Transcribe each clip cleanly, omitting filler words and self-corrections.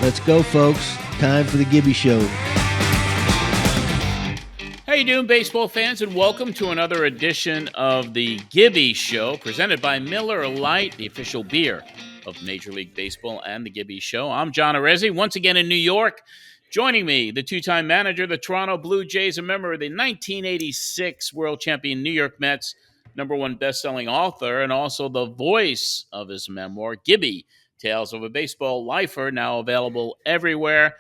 Let's go, folks. Time for the Gibby Show. How you doing, baseball fans, and welcome to another edition of the Gibby Show, presented by Miller Lite, the official beer of Major League Baseball and the Gibby Show. I'm John Arezzi, once again in New York. Joining me, the two-time manager of the Toronto Blue Jays, a member of the 1986 World Champion New York Mets, number one best-selling author, and also the voice of his memoir, Gibby, Tales of a Baseball Lifer, now available everywhere.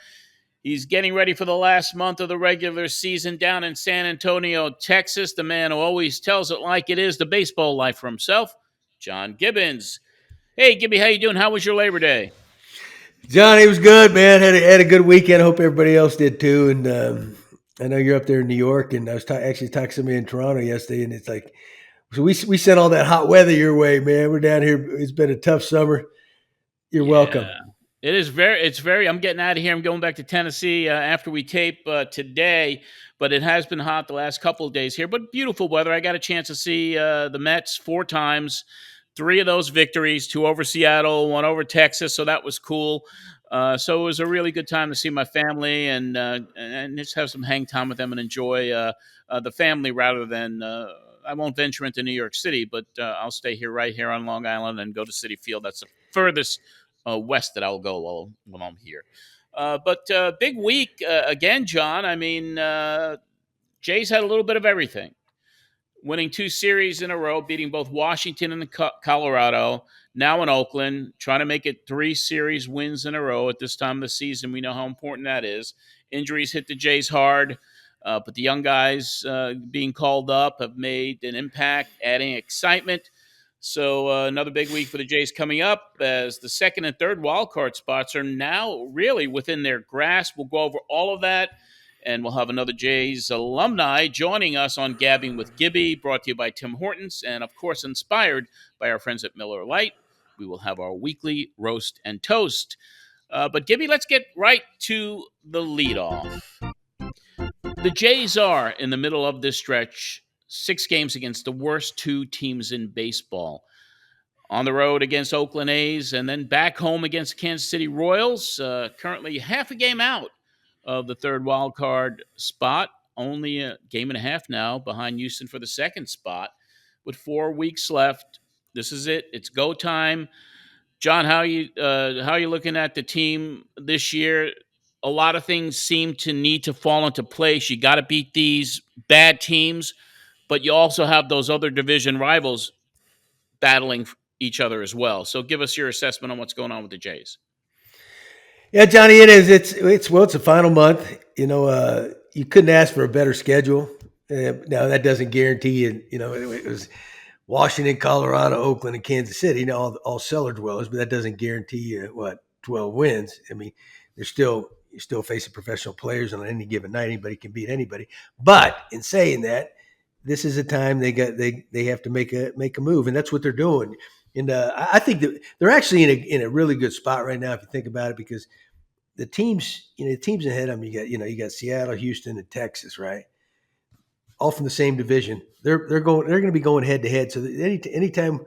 He's getting ready for the last month of the regular season down in San Antonio, Texas. The man who always tells it like it is, the baseball lifer himself, John Gibbons. Hey, Gibby, how you doing? How was your Labor Day? John, it was good, man. Had a good weekend. I hope everybody else did too. And I know you're up there in New York, and I was actually talking to somebody in Toronto yesterday, and it's like, so we sent all that hot weather your way, man. We're down here. It's been a tough summer. You're welcome. It's very, I'm getting out of here. I'm going back to Tennessee after we tape today, but it has been hot the last couple of days here, but beautiful weather. I got a chance to see the Mets 4 times, 3 of those victories, 2 over Seattle, 1 over Texas. So that was cool. So it was a really good time to see my family and just have some hang time with them and enjoy the family rather than, I won't venture into New York City, but I'll stay here right here on Long Island and go to Citi Field. That's the furthest west that I'll go while I'm here. But big week again, John. I mean, Jays had a little bit of everything. Winning 2 series in a row, beating both Washington and Colorado, now in Oakland, trying to make it 3 series wins in a row at this time of the season. We know how important that is. Injuries hit the Jays hard, but the young guys being called up have made an impact, adding excitement. So another big week for the Jays coming up as the 2nd and 3rd wildcard spots are now really within their grasp. We'll go over all of that, and we'll have another Jays alumni joining us on Gabbing with Gibby, brought to you by Tim Hortons, and, of course, inspired by our friends at Miller Lite. We will have our weekly roast and toast. But, Gibby, let's get right to the leadoff. The Jays are in the middle of this stretch, 6 games against the worst 2 teams in baseball. On the road against Oakland A's and then back home against Kansas City Royals. Currently half a game out of the 3rd wild card spot. Only a game and a half now behind Houston for the 2nd spot. With 4 weeks left, this is it. It's go time. John, how are you looking at the team this year? A lot of things seem to need to fall into place. You got to beat these bad teams, but you also have those other division rivals battling each other as well. So give us your assessment on what's going on with the Jays. Yeah, Johnny, it is. It's a final month. You know, you couldn't ask for a better schedule. Now that doesn't guarantee you. You know, it was Washington, Colorado, Oakland, and Kansas City. You know, all cellar dwellers, but that doesn't guarantee you 12 wins. I mean, you're still facing professional players on any given night. Anybody can beat anybody. But in saying that, this is a time they have to make a move, and that's what they're doing. And I think that they're actually in a really good spot right now if you think about it, because the teams ahead of them, you got Seattle, Houston, and Texas, right? All from the same division. They're going to be going head to head. So anytime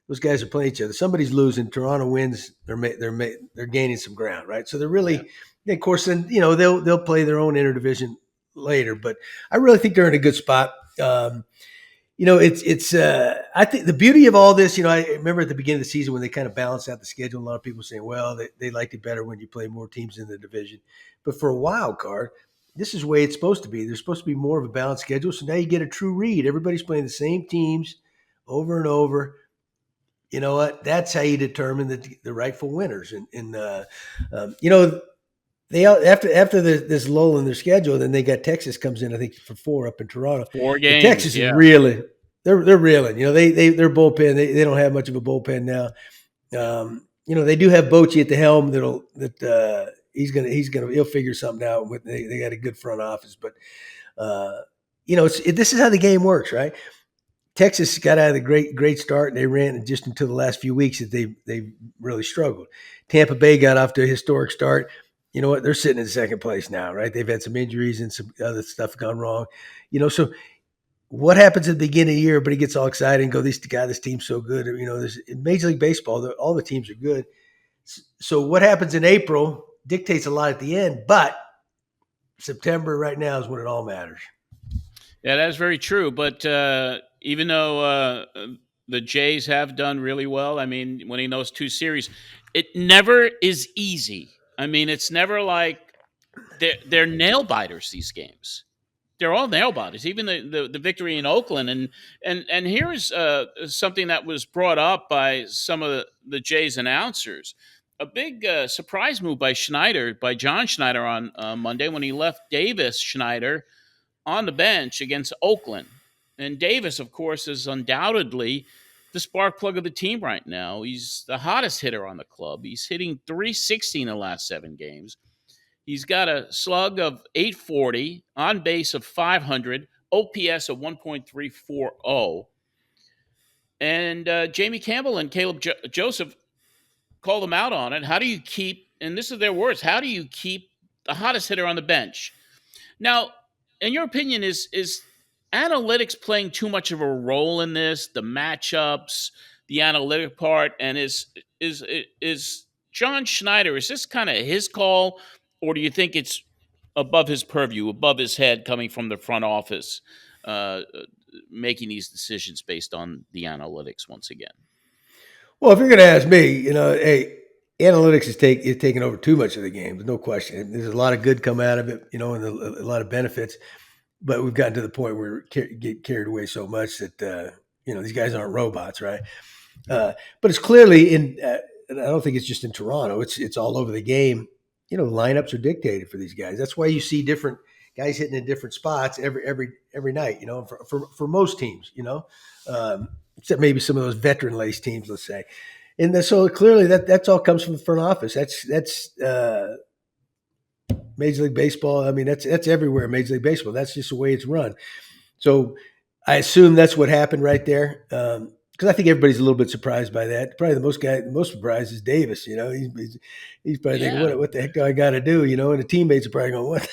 those guys are playing each other, somebody's losing. Toronto wins. They're gaining some ground, right? So they're really, of course, then they'll play their own interdivision later. But I really think they're in a good spot. It's I think the beauty of all this, I remember at the beginning of the season when they kind of balanced out the schedule, a lot of people saying, well, they liked it better when you play more teams in the division. But for a wild card, this is the way it's supposed to be. There's supposed to be more of a balanced schedule. So now you get a true read. Everybody's playing the same teams over and over. You know what? That's how you determine the rightful winners. They after this lull in their schedule, then they got Texas comes in, I think, for 4 up in Toronto. 4 games. And Texas is reeling. They're reeling. Their bullpen. They don't have much of a bullpen now. They do have Bochy at the helm. He'll figure something out. They got a good front office, but this is how the game works, right? Texas got out of the great start, and they ran just until the last few weeks that they really struggled. Tampa Bay got off to a historic start. You know what? They're sitting in 2nd place now, right? They've had some injuries and some other stuff gone wrong. So what happens at the beginning of the year? Everybody gets all excited and go, this team's so good. In Major League Baseball, all the teams are good. So what happens in April? dictates a lot at the end, but September right now is when it all matters. Yeah, that's very true. But even though the Jays have done really well, I mean, winning those 2 series, it never is easy. I mean, it's never like they're nail biters, these games. They're all nail biters. Even the victory in Oakland, and here is something that was brought up by some of the Jays announcers. A big surprise move by Schneider, by John Schneider on Monday, when he left Davis Schneider on the bench against Oakland. And Davis, of course, is undoubtedly the spark plug of the team right now. He's the hottest hitter on the club. He's hitting .360 in the last 7 games. He's got a slug of .840, on base of .500, OPS of 1.340. And Jamie Campbell and Caleb Joseph called him out on it. How do you keep, and this is their words, how do you keep the hottest hitter on the bench? Now, in your opinion, is analytics playing too much of a role in this? The matchups, the analytic part, and is John Schneider, is this kind of his call, or do you think it's above his purview, above his head, coming from the front office, making these decisions based on the analytics once again? Well, if you're going to ask me, hey, analytics is taking over too much of the game. There's no question. There's a lot of good come out of it, and a lot of benefits. But we've gotten to the point where we get carried away so much that these guys aren't robots, right? But it's clearly and I don't think it's just in Toronto. It's all over the game. Lineups are dictated for these guys. That's why you see different guys hitting in different spots every night. For most teams, except maybe some of those veteran-laced teams, let's say. And so clearly that's all comes from the front office. That's Major League Baseball. I mean, that's everywhere in Major League Baseball. That's just the way it's run. So I assume that's what happened right there. Because I think everybody's a little bit surprised by that. Probably the most surprised is Davis. He's probably thinking, what the heck do I got to do? And the teammates are probably going, what?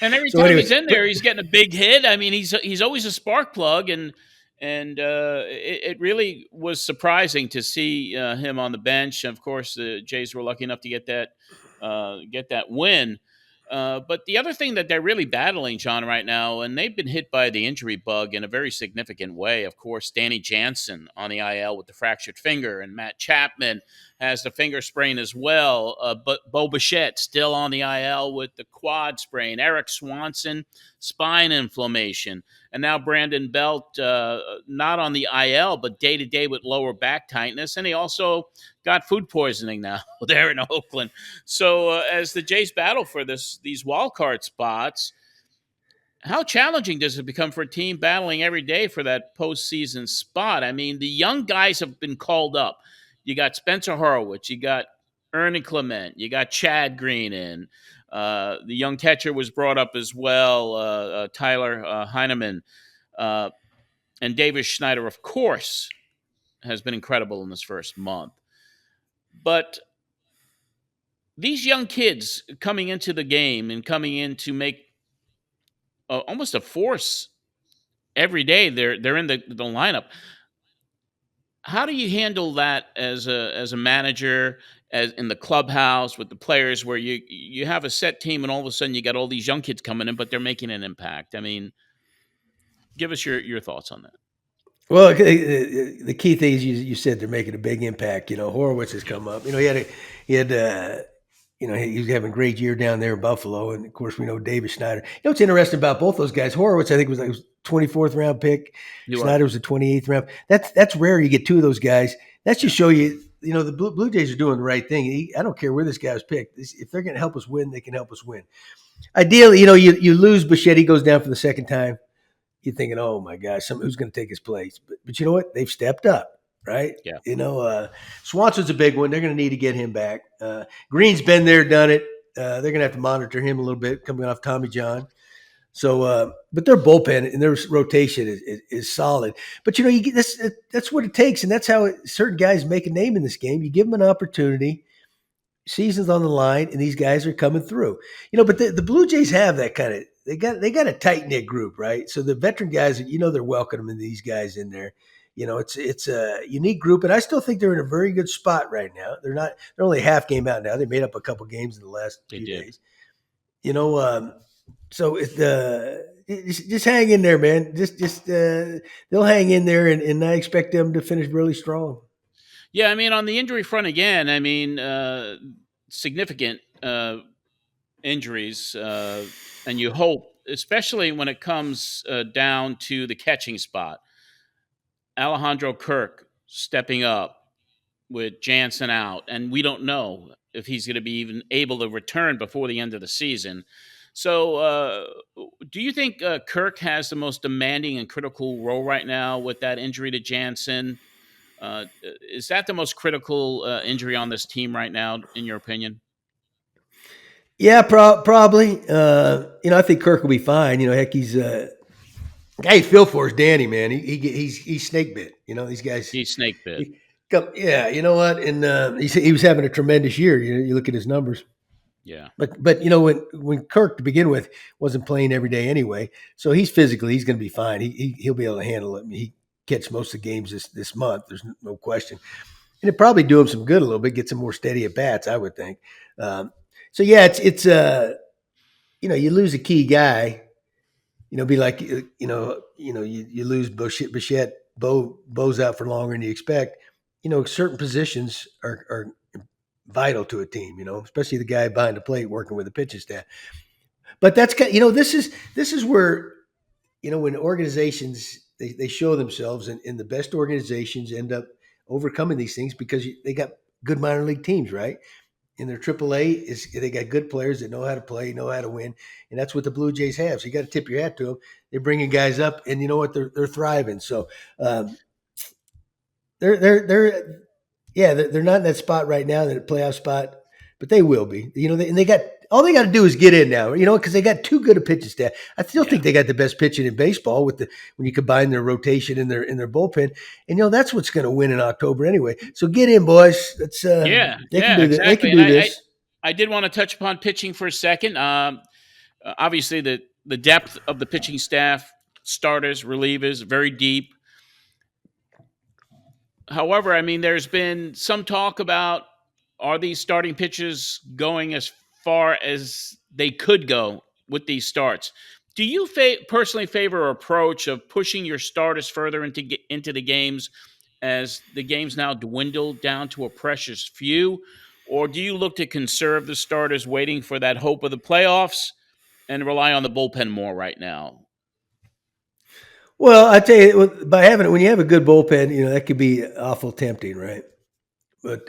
And every time he's in there, he's getting a big hit. I mean, he's always a spark plug, and it really was surprising to see him on the bench. Of course, the Jays were lucky enough to get that win. But the other thing that they're really battling, John, right now, and they've been hit by the injury bug in a very significant way. Of course, Danny Jansen on the IL with the fractured finger, and Matt Chapman has the finger sprain as well. But Bo Bichette still on the IL with the quad sprain. Eric Swanson, spine inflammation. And now Brandon Belt, not on the IL, but day-to-day with lower back tightness. And he also got food poisoning now there in Oakland. So as the Jays battle for these wild card spots, how challenging does it become for a team battling every day for that postseason spot? I mean, the young guys have been called up. You got Spencer Horowitz, you got Ernie Clement, you got Chad Green in. The young catcher was brought up as well, Tyler Heineman. And Davis Schneider, of course, has been incredible in this first month. But these young kids coming into the game and coming in to make almost a force every day, they're in the lineup. How do you handle that as a manager, as in the clubhouse with the players, where you have a set team and all of a sudden you got all these young kids coming in, but they're making an impact? I mean, give us your thoughts on that. Well, the key thing is you said they're making a big impact. Horowitz has come up. He was having a great year down there in Buffalo, and of course we know Davis Schneider. What's interesting about both those guys? Horowitz, I think, was 24th round pick. Schneider was a 28th round. That's rare. You get two of those guys. That should show you. The Blue Jays are doing the right thing. I don't care where this guy was picked. If they're going to help us win, they can help us win. Ideally, you lose Bichette, he goes down for the second time. You're thinking, oh my gosh, who's going to take his place? But you know what? They've stepped up, right? Yeah. Swanson's a big one. They're going to need to get him back. Green's been there, done it. They're going to have to monitor him a little bit coming off Tommy John. So, but their bullpen and their rotation is solid. But you get that's what it takes, and that's how certain guys make a name in this game. You give them an opportunity. Season's on the line, and these guys are coming through. But the Blue Jays have that kind of. They got a tight knit group, right? So the veteran guys, they're welcoming these guys in there. It's a unique group, and I still think they're in a very good spot right now. They're only half game out now. They made up a couple games in the last They few did. days. So just hang in there, man. They'll hang in there, and I expect them to finish really strong. Yeah, I mean, on the injury front again, I mean, significant injuries, and you hope, especially when it comes down to the catching spot. Alejandro Kirk stepping up with Jansen out, and we don't know if he's going to be even able to return before the end of the season. So, do you think Kirk has the most demanding and critical role right now with that injury to Jansen? Is that the most critical injury on this team right now, in your opinion? Yeah, probably. I think Kirk will be fine. Heck, he's guy you feel for is Danny, man. He's snake bit. These guys. He's snake bit. Yeah, you know what? And he was having a tremendous year. You look at his numbers. Yeah. But when Kirk to begin with wasn't playing every day anyway, so he's going to be fine. He'll be able to handle it. I mean, he catch most of the games this month. There's no question, and it probably do him some good a little bit, get some more steady at bats, I would think. So yeah, it's you lose a key guy, be like you lose Bichette, Bo's out for longer than you expect. Certain positions are vital to a team, especially the guy behind the plate working with the pitching staff. But that's this is where when organizations they show themselves, and the best organizations end up overcoming these things because they got good minor league teams, right? In their AAA they got good players that know how to play, know how to win, and that's what the Blue Jays have. So you got to tip your hat to them. They're bringing guys up, and you know what? They're thriving. So they're not in that spot right now, that playoff spot, but they will be. And they got all they got to do is get in now. Because they got too good a pitching staff. I still think they got the best pitching in baseball when you combine their rotation and their bullpen. And that's what's going to win in October anyway. So get in, boys. Let's They can do this. They can and do this. I did want to touch upon pitching for a second. Obviously, the depth of the pitching staff, starters, relievers, very deep. However, I mean, there's been some talk about, are these starting pitchers going as far as they could go with these starts? Do you personally favor an approach of pushing your starters further into the games as the games now dwindle down to a precious few? Or do you look to conserve the starters waiting for that hope of the playoffs and rely on the bullpen more right now? Well, I tell you, when you have a good bullpen, that could be awful tempting, right? But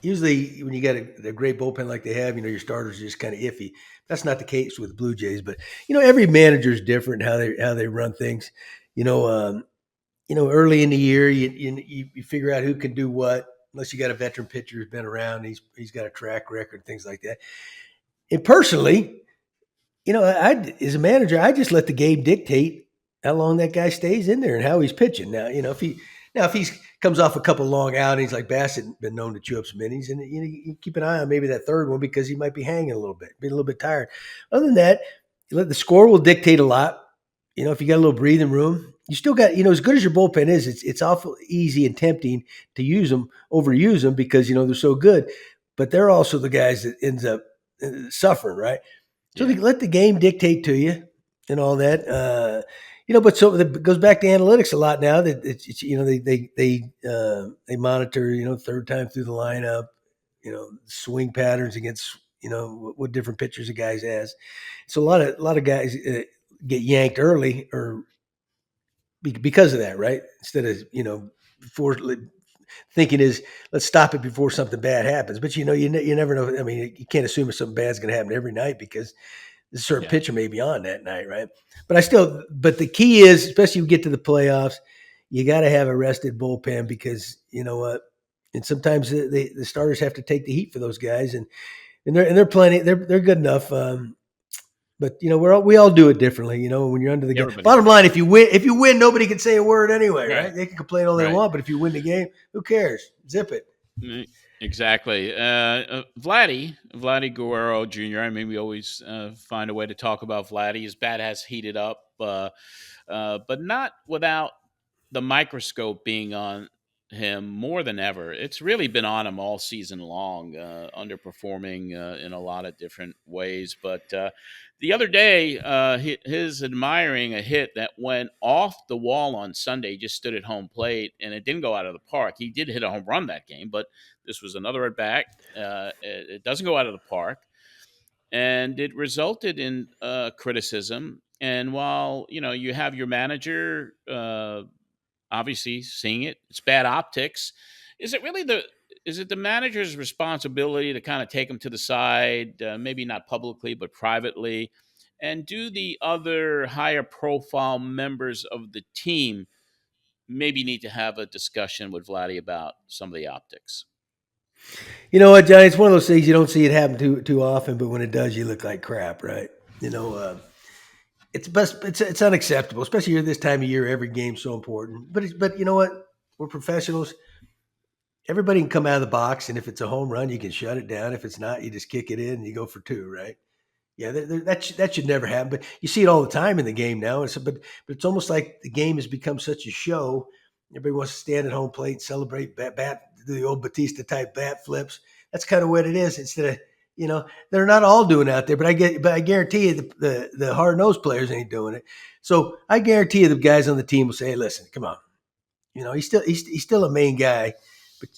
usually when you got a great bullpen like they have, your starters are just kind of iffy. That's not the case with the Blue Jays, but every manager is different how they run things. Early in the year, you figure out who can do what. Unless you got a veteran pitcher who's been around, he's got a track record, things like that. And personally, as a manager, I just let the game dictate how long that guy stays in there and how he's pitching. Now, if he comes off a couple long outings like Bassett, been known to chew up some innings, and you keep an eye on maybe that third one because he might be hanging a little bit, being a little bit tired. Other than that, the score will dictate a lot. If you got a little breathing room, you still got, as good as your bullpen is, it's awful easy and tempting to overuse them because, they're so good. But they're also the guys that ends up suffering, right? So they let the game dictate to you and all that. But so it goes back to analytics a lot now. That they monitor, third time through the lineup, swing patterns against, what different pitchers a guy has. So a lot of guys get yanked early or because of that, right? Instead of before thinking is let's stop it before something bad happens. But you never know. I mean, you can't assume something bad's going to happen every night because a certain pitcher may be on that night, right? But the key is, especially when you get to the playoffs, you got to have a rested bullpen because you know what, and sometimes the starters have to take the heat for those guys, and they're plenty, they're good enough. But we all do it differently. When you're under the gun. Bottom line, if you win, nobody can say a word anyway, right? They can complain all they want, but if you win the game, who cares? Zip it. Exactly. Vladdy Guerrero Jr. I mean, we always find a way to talk about Vladdy. His bat has heated up, but not without the microscope being on him more than ever. It's really been on him all season long, underperforming in a lot of different ways. But the other day, his admiring a hit that went off the wall on Sunday. He just stood at home plate, and it didn't go out of the park. He did hit a home run that game, but this was another at bat. It doesn't go out of the park, and it resulted in criticism. And while you have your manager obviously seeing it, it's bad optics. Is it really the manager's responsibility to kind of take him to the side, maybe not publicly but privately, and do the other higher profile members of the team maybe need to have a discussion with Vladdy about some of the optics? You know what, Johnny? It's one of those things you don't see it happen too often, but when it does, you look like crap, right? It's unacceptable, especially this time of year. Every game's so important. But you know what? We're professionals. Everybody can come out of the box, and if it's a home run, you can shut it down. If it's not, you just kick it in and you go for two, right? Yeah, that should never happen. But you see it all the time in the game now. But it's almost like the game has become such a show. Everybody wants to stand at home plate and celebrate bat do the old Bautista type bat flips. That's kind of what it is. Instead of they're not all doing out there, but I guarantee you the hard nosed players ain't doing it. So I guarantee you the guys on the team will say, "Hey, listen, come on, he's still a main guy, but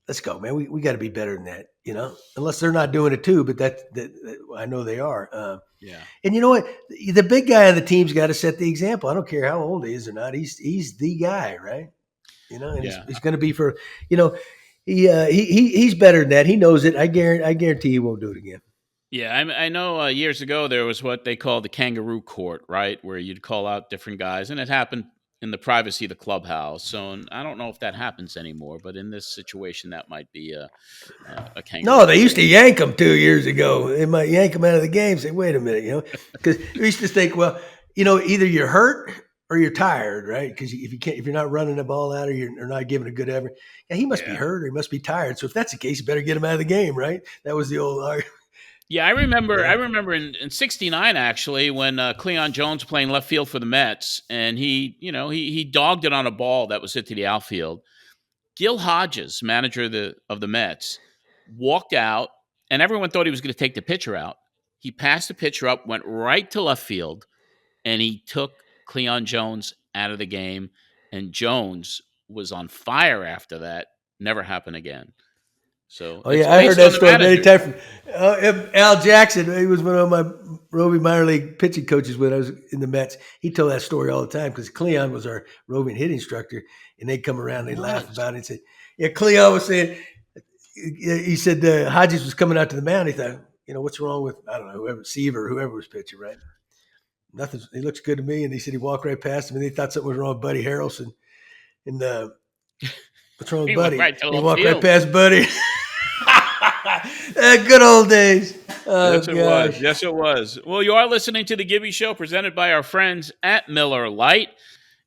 let's go, man. We got to be better than that, unless they're not doing it too. But that I know they are. Yeah. And you know what? The big guy on the team's got to set the example. I don't care how old he is or not. He's the guy, right? And he's going to be for he's better than that. He knows it. I guarantee he won't do it again. Yeah, I know years ago there was what they called the kangaroo court, right, where you'd call out different guys, and it happened in the privacy of the clubhouse. So I don't know if that happens anymore, but in this situation, that might be a kangaroo. No, they used to yank him 2 years ago. They might yank him out of the game. Say, wait a minute, because we used to think, well, either you're hurt or you're tired, right? Because if you're not running the ball out or you're not giving a good effort, he must be hurt or he must be tired. So if that's the case, you better get him out of the game, right? That was the old argument. Yeah, I remember in '69 actually when Cleon Jones playing left field for the Mets, and he dogged it on a ball that was hit to the outfield. Gil Hodges, manager of the Mets, walked out, and everyone thought he was going to take the pitcher out. He passed the pitcher up, went right to left field, and he took Cleon Jones out of the game. And Jones was on fire after that. Never happened again. So, I heard that story many times from Al Jackson. He was one of my roving minor league pitching coaches when I was in the Mets. He told that story all the time because Cleon was our roving hit instructor, and they'd come around and they'd laugh about it and say, "Yeah, Cleon was saying." He said Hodges was coming out to the mound. He thought, what's wrong with whoever Seaver, whoever was pitching, right? Nothing. He looks good to me, and he said he walked right past him, and they thought something was wrong with Buddy Harrelson. And what's wrong with Buddy? He walked right past Buddy. Good old days. Oh, yes, it was. Yes, it was. Well, you are listening to the Gibby Show presented by our friends at Miller Lite.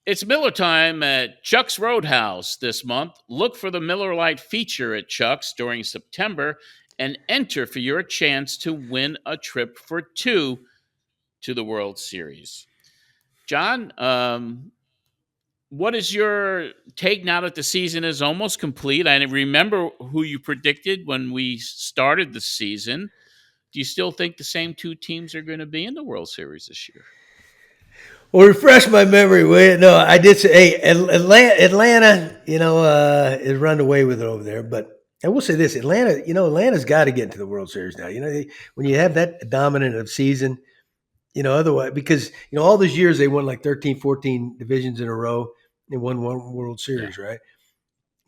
It's Miller time at Chuck's Roadhouse this month. Look for the Miller Lite feature at Chuck's during September and enter for your chance to win a trip for two to the World Series. John, what is your take now that the season is almost complete? I remember who you predicted when we started the season. Do you still think the same two teams are going to be in the World Series this year? Well, refresh my memory. No, I did say, Atlanta, is run away with it over there. But I will say this, Atlanta's got to get into the World Series now. When you have that dominant of season, otherwise, because, all those years they won like 13, 14 divisions in a row and won one World Series, right?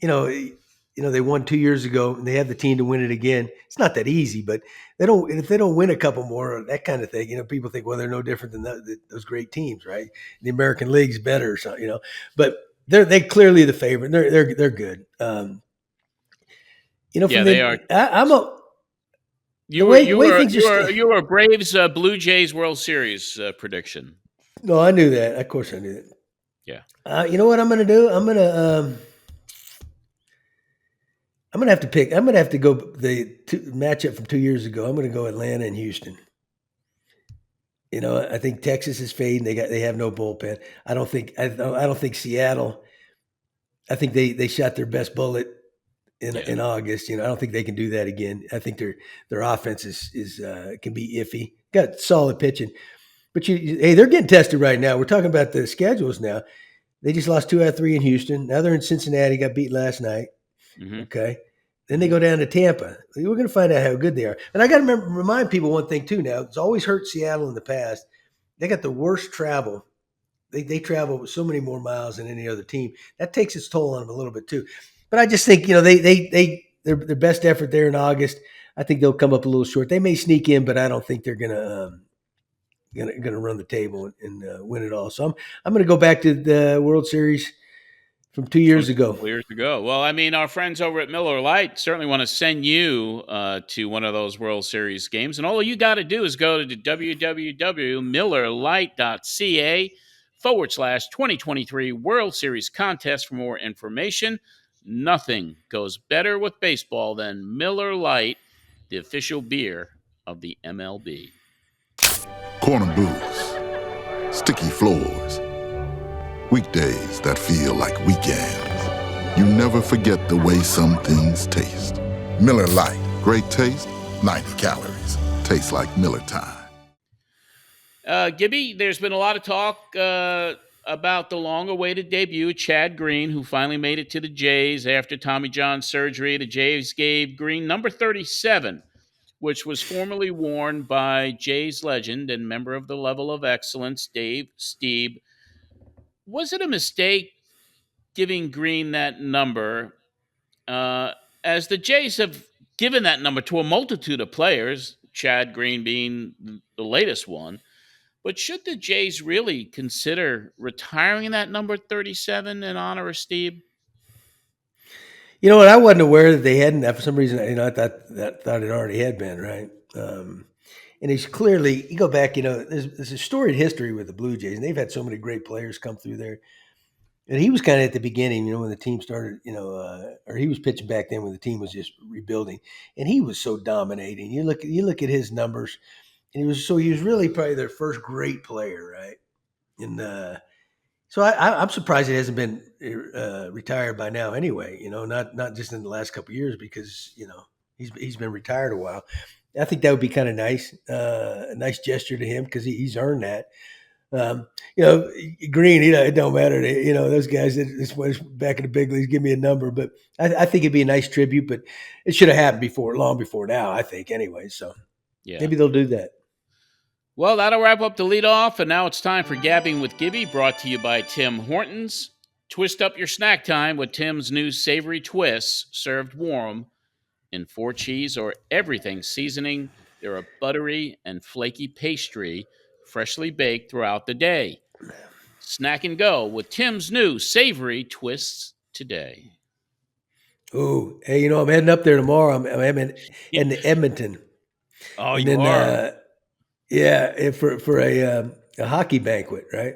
They won 2 years ago and they have the team to win it again. It's not that easy, but if they don't win a couple more, that kind of thing, people think, well, they're no different than those great teams, right? The American League's better or something, but they clearly the favorite. They're good. They are. You were Braves Blue Jays World Series prediction. No, I knew that. Of course I knew that. Yeah. You know what I'm going to do? I'm going to have to pick. I'm going to have to go the matchup from 2 years ago. I'm going to go Atlanta and Houston. I think Texas is fading. They have no bullpen. I don't think Seattle I think they shot their best bullet in August. I don't think they can do that again. I think their offense is can be iffy. Got solid pitching, but hey, they're getting tested right now. We're talking about the schedules now. They just lost 2 out of 3 in Houston. Now they're in Cincinnati. Got beat last night. Mm-hmm. Okay. Then they go down to Tampa. We're going to find out how good they are. And I got to remind people one thing too. Now it's always hurt Seattle in the past. They got the worst travel. They travel with so many more miles than any other team. That takes its toll on them a little bit too. But I just think their best effort there in August. I think they'll come up a little short. They may sneak in, but I don't think they're gonna run the table and win it all. So I'm going to go back to the World Series from 2 years ago. Well, I mean, our friends over at Miller Lite certainly want to send you to one of those World Series games. And all you got to do is go to www.millerlite.ca/2023 World Series contest for more information. Nothing goes better with baseball than Miller Lite, the official beer of the MLB. Corner booths, sticky floors, weekdays that feel like weekends. You never forget the way some things taste. Miller Lite, great taste, 90 calories. Tastes like Miller time. Gibby, there's been a lot of talk about the long-awaited debut of Chad Green, who finally made it to the Jays after Tommy John surgery. The Jays gave Green number 37, which was formerly worn by Jays legend and member of the Level of Excellence, Dave Stieb. Was it a mistake giving Green that number, as the Jays have given that number to a multitude of players, Chad Green being the latest one? But should the Jays really consider retiring that number 37 in honor of Stieb? You know what? I wasn't aware that they hadn't. For some reason, I thought it already had been, right? And he's clearly, you go back, there's a storied history with the Blue Jays, and they've had so many great players come through there. And he was kind of at the beginning, when the team started, or he was pitching back then when the team was just rebuilding, and he was so dominating. You look at his numbers, and he was really probably their first great player, right? And so I'm surprised it hasn't been retired by now, anyway. Not just in the last couple of years, because he's been retired a while. I think that would be kind of nice, a nice gesture to him, because he's earned that. Green, it don't matter. Those guys that back in the big leagues give me a number, but I think it'd be a nice tribute. But it should have happened long before now, I think, anyway. So maybe they'll do that. Well, that'll wrap up the leadoff, and now it's time for Gabbing with Gibby, brought to you by Tim Hortons. Twist up your snack time with Tim's new savory twists, served warm in 4 cheese or everything seasoning. They're a buttery and flaky pastry, freshly baked throughout the day. Snack and go with Tim's new savory twists today. Oh, hey, I'm heading up there tomorrow. I'm in Edmonton. Oh, and you are? Yeah, for a hockey banquet, right?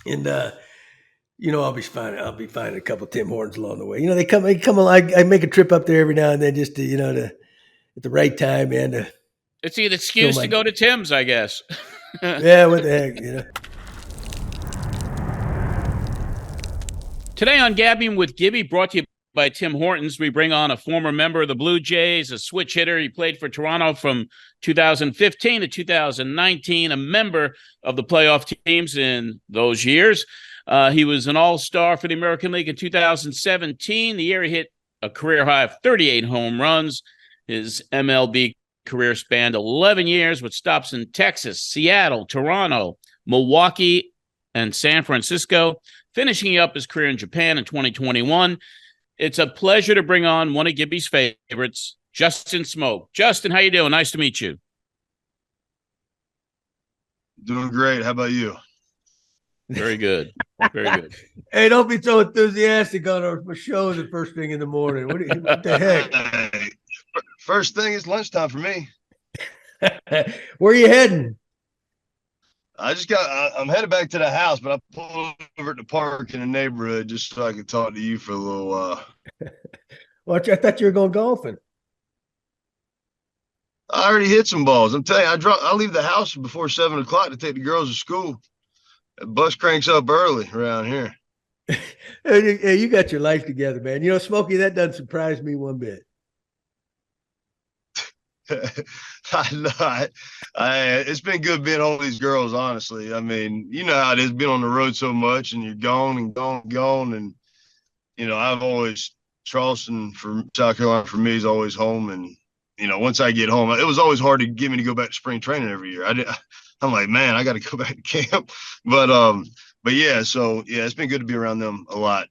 And I'll be finding a couple of Tim Hortons along the way. They come along. I make a trip up there every now and then just to at the right time, man. It's an excuse to go to Tim's, I guess. Yeah, what the heck, Today on Gabbing with Gibby, brought to you by Tim Hortons, we bring on a former member of the Blue Jays, a switch hitter. He played for Toronto from 2015 to 2019, a member of the playoff teams in those years. He was an all-star for the American League in 2017. The year he hit a career high of 38 home runs. His MLB career spanned 11 years with stops in Texas, Seattle, Toronto, Milwaukee, and San Francisco, finishing up his career in Japan in 2021. It's a pleasure to bring on one of Gibby's favorites, Justin Smoak. Justin, how you doing? Nice to meet you. Doing great. How about you? Very good. Very good. Hey, don't be so enthusiastic on our show the first thing in the morning. What the heck? Hey, first thing is lunchtime for me. Where are you heading? I'm headed back to the house, but I pulled over at the park in the neighborhood just so I could talk to you for a little while. Well, I thought you were going golfing. I already hit some balls. I'm telling you, I leave the house before 7 o'clock to take the girls to school. The bus cranks up early around here. Hey, you got your life together, man. You know, Smokey, that doesn't surprise me one bit. I know. It's been good being home with these girls, honestly. I mean, you know how it is being on the road so much and you're gone and gone and gone. And, you know, I've always, Charleston for South Carolina for me is always home. And, you know, once I get home, it was always hard to get me to go back to spring training every year. I'm like, man, I got to go back to camp. But yeah, so yeah, it's been good to be around them a lot.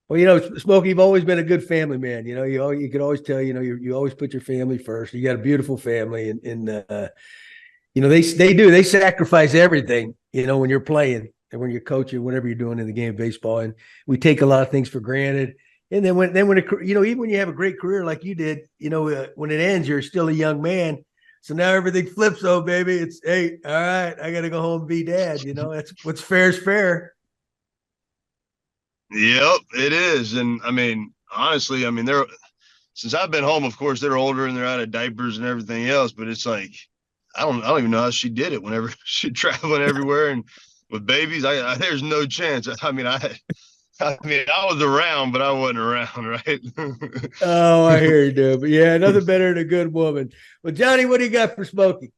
Well, you know, Smokey, you've always been a good family man. You know, you could always tell, you know, you always put your family first. You got a beautiful family, and you know, they sacrifice everything, you know, when you're playing and when you're coaching, whatever you're doing in the game of baseball. And we take a lot of things for granted. And then when you know, even when you have a great career like you did, you know, when it ends, you're still a young man. So now everything flips. Oh, baby, it's, hey, all right, I got to go home and be dad. You know, that's what's fair is fair. Yep, it is. And I mean, honestly, I mean, since I've been home, of course, they're older and they're out of diapers and everything else. But it's like, I don't even know how she did it whenever she's traveling everywhere and with babies. There's no chance. I mean, I was around, but I wasn't around, right? Oh, I hear you, dude. But yeah, nothing better than a good woman. Well, Johnny, what do you got for Smokey?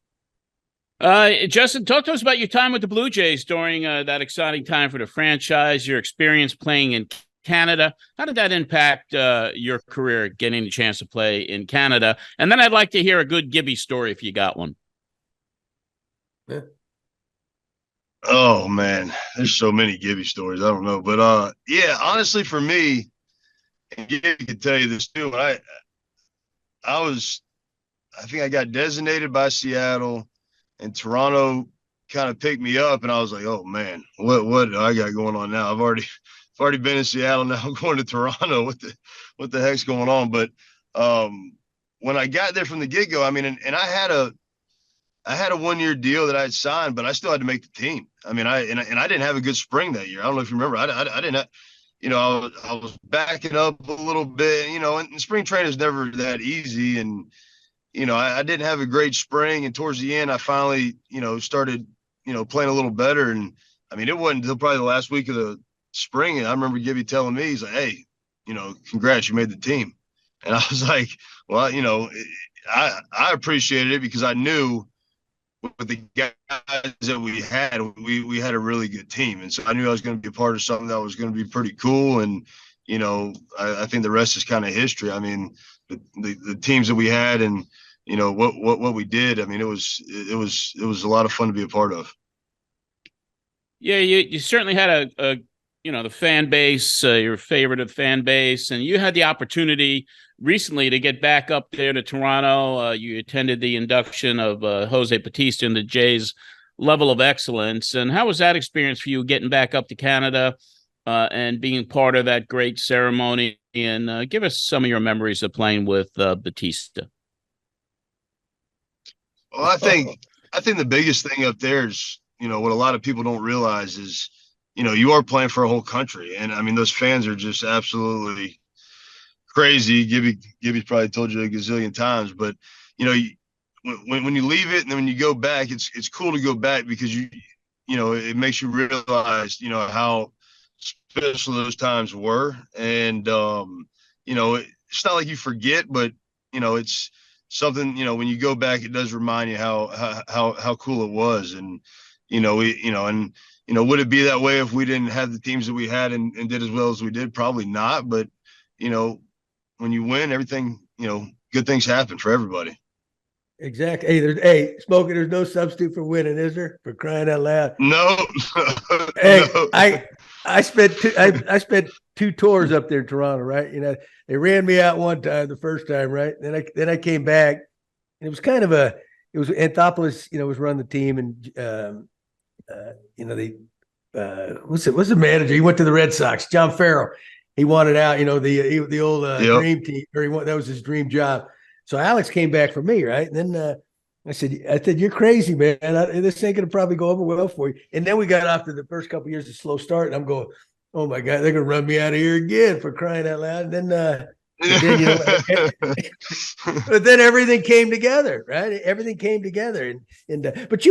Justin, talk to us about your time with the Blue Jays during that exciting time for the franchise, your experience playing in Canada. How did that impact your career, getting the chance to play in Canada? And then I'd like to hear a good Gibby story if you got one. Yeah. Oh, man, there's so many Gibby stories. I don't know. But, yeah, honestly, for me, and Gibby could tell you this too, but I think I got designated by Seattle, and Toronto kind of picked me up, and I was like, oh, man, what do I got going on now? I've already been in Seattle. Now I'm going to Toronto. What the heck's going on? But when I got there from the get-go, I mean, and I had a 1-year deal that I had signed, but I still had to make the team. I mean, I didn't have a good spring that year. I don't know if you remember. I didn't have, you know, I was backing up a little bit, you know, and spring training is never that easy. And, you know, I didn't have a great spring. And towards the end, I finally, you know, started, you know, playing a little better. And I mean, it wasn't until probably the last week of the spring. And I remember Gibby telling me, he's like, hey, you know, congrats, you made the team. And I was like, well, you know, I appreciated it because I knew with the guys that we had a really good team. And so I knew I was going to be a part of something that was going to be pretty cool. And, you know, I think the rest is kind of history. I mean, the teams that we had and, you know, what we did, I mean, it was a lot of fun to be a part of. Yeah, you certainly had a you know, the fan base, your favorite of fan base, and you had the opportunity recently to get back up there to Toronto. You attended the induction of Jose Bautista in the Jays level of excellence. And how was that experience for you, getting back up to Canada and being part of that great ceremony? And give us some of your memories of playing with Bautista. Well, I think the biggest thing up there is, you know, what a lot of people don't realize is, you know, you are playing for a whole country. And I mean, those fans are just absolutely crazy. Gibby's probably told you a gazillion times, but you know, when you leave it and then when you go back, it's cool to go back because you know, it makes you realize, you know, how special those times were. And, you know, it's not like you forget, but you know, it's something, you know, when you go back, it does remind you how cool it was. And, you know, would it be that way if we didn't have the teams that we had and did as well as we did? Probably not. But, you know, when you win, everything, you know, good things happen for everybody. Exactly. Hey, Smokey, there's no substitute for winning, is there? For crying out loud. No. Hey, no. I spent two tours up there in Toronto, right? You know, they ran me out one time, the first time, right? Then I came back, and it was kind of it was Anthopoulos, you know, was running the team, and you know, what's the manager? He went to the Red Sox, John Farrell. He wanted out, you know, the old dream team, that was his dream job. So Alex came back for me, right? And then I said, you're crazy, man. This ain't going to probably go over well for you. And then we got off to the first couple of years of slow start, and I'm going, oh my God, they're going to run me out of here again, for crying out loud. And then, you know, but then everything came together, right? Everything came together, but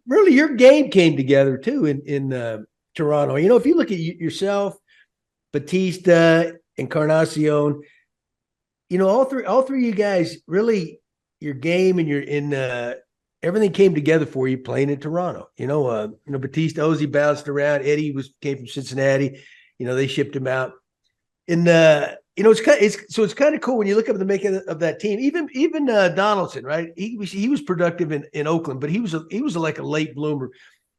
really your game came together too in Toronto. You know, if you look at yourself, Bautista, Encarnacion, you know, all three of you guys really, your game and everything came together for you playing in Toronto. You know, Bautista, Ozzy bounced around. Eddie came from Cincinnati. You know, they shipped him out. And you know, it's kind of cool when you look up the making of that team. Even Donaldson, right? He was productive in Oakland, but he was like a late bloomer.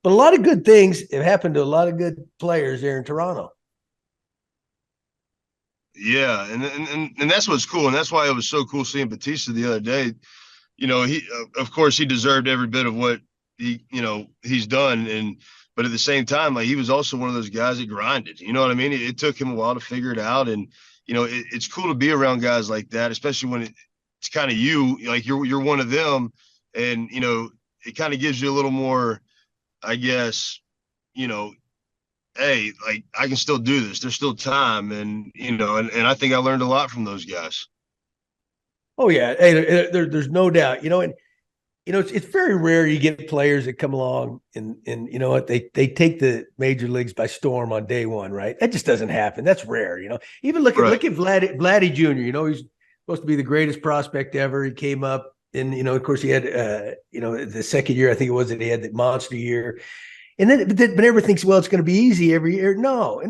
But a lot of good things have happened to a lot of good players there in Toronto. Yeah, and that's what's cool, and that's why it was so cool seeing Batista the other day. You know, he of course he deserved every bit of what he's done, but at the same time, like, he was also one of those guys that grinded. You know what I mean? It took him a while to figure it out, and you know, it's cool to be around guys like that, especially when it's kind of like you're one of them, and you know, it kind of gives you a little more, I guess, you know, hey, like, I can still do this. There's still time. And, you know, and I think I learned a lot from those guys. Oh yeah. Hey, there's no doubt, you know, and, you know, it's very rare you get players that come along and you know what, they take the major leagues by storm on day one, right? That just doesn't happen. That's rare, you know. Even look at Vladdy Jr., you know, he's supposed to be the greatest prospect ever. He came up and, you know, of course he had, you know, the second year, I think it was that he had the monster year. And then, but everyone thinks, well, it's going to be easy every year. No,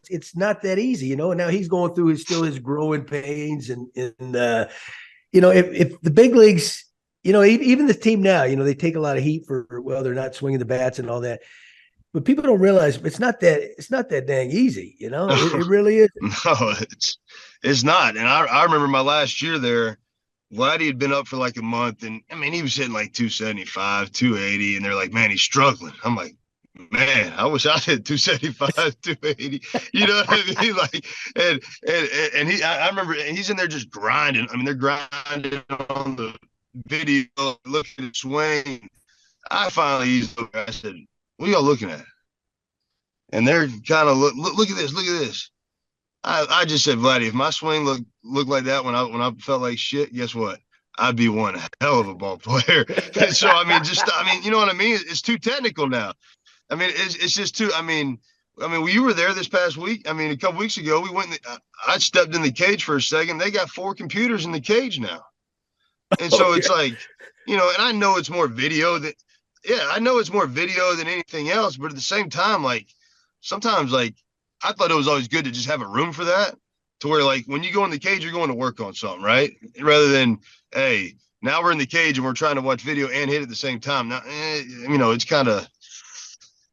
it's not that easy, you know. And now he's going through his growing pains, and you know, if the big leagues, you know, even the team now, you know, they take a lot of heat for, well, they're not swinging the bats and all that, but people don't realize it's not that dang easy, you know. It really is. No, it's not. And I remember my last year there, Vladdy had been up for like a month, and I mean, he was hitting like 275, 280, and they're like, man, he's struggling. I'm like, man, I wish I hit 275, 280. You know what I mean? Like, and I remember he's in there just grinding. I mean, they're grinding on the video, looking at his swing. I finally eased up. I said, what are y'all looking at? And they're kind of look at this. I just said, Vladdy, if my swing looked like that when I felt like shit, guess what? I'd be one hell of a ball player. So I mean, you know what I mean? It's too technical now. I mean, it's just too. I mean, you were there this past week. I mean, a couple weeks ago, we went. I stepped in the cage for a second. They got 4 computers in the cage now, and so it's like, you know. And I know it's more video than anything else. But at the same time, like, sometimes, like, I thought it was always good to just have a room for that, to where, like, when you go in the cage, you're going to work on something, right? Rather than, hey, now we're in the cage and we're trying to watch video and hit at the same time. Now, you know, it's kind of,